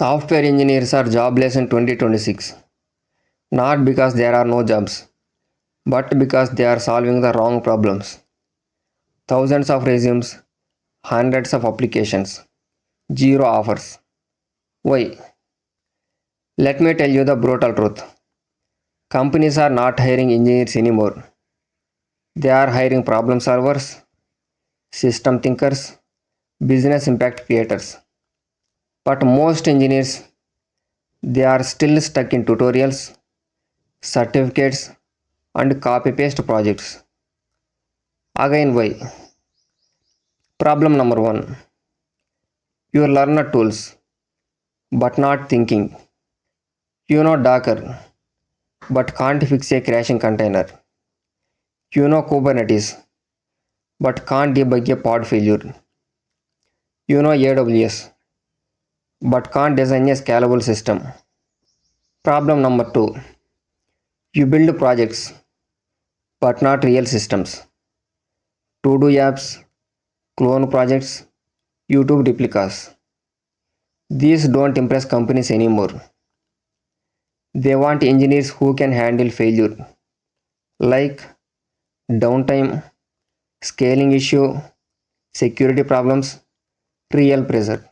Software engineers are jobless in 2026, not because there are no jobs, but because they are solving the wrong problems. Thousands of resumes, hundreds of applications, zero offers. Why? Let me tell you the brutal truth. Companies are not hiring engineers anymore. They are hiring problem solvers, system thinkers, business impact creators. But most engineers, they are still stuck in tutorials, certificates, and copy paste projects. Again, why? Problem number one, you learn the tools but not thinking. You know Docker but can't fix a crashing container. You know Kubernetes but can't debug a pod failure. You know AWS but can't design a scalable system. Problem number two, you build projects but not real systems. To do apps, clone projects, YouTube replicas. These don't impress companies anymore. They want engineers who can handle failure, like downtime, scaling issue, security problems, real pressure.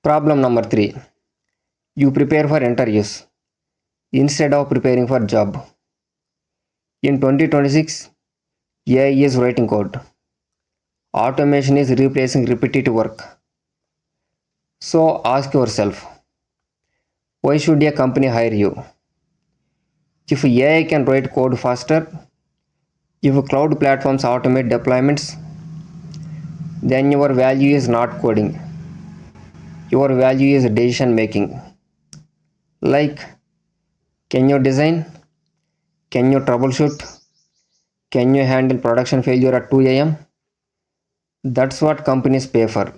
Problem number three, you prepare for interviews instead of preparing for job. In 2026, AI is writing code. Automation is replacing repetitive work. So ask yourself, why should a company hire you? If AI can write code faster, if cloud platforms automate deployments, then your value is not coding. Your value is decision making. Like, can you design? Can you troubleshoot? Can you handle production failure at 2 a.m.? That's what companies pay for.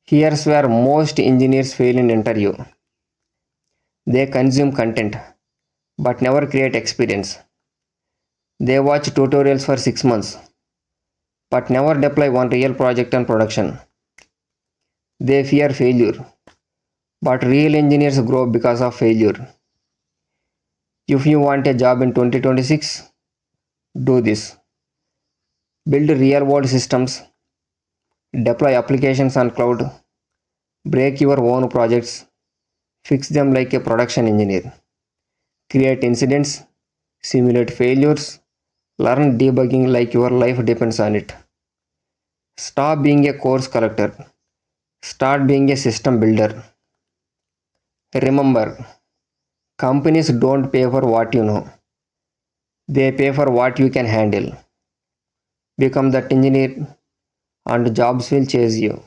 Here's where most engineers fail in interview. They consume content but never create experience. They watch tutorials for 6 months but never deploy one real project on production. They fear failure, but real engineers grow because of failure. If you want a job in 2026, do this. Build real world systems, deploy applications on cloud, break your own projects, fix them like a production engineer, create incidents, simulate failures, learn debugging like your life depends on it. Stop being a course collector, start being a system builder. Remember, companies don't pay for what you know, they pay for what you can handle. Become that engineer and jobs will chase you.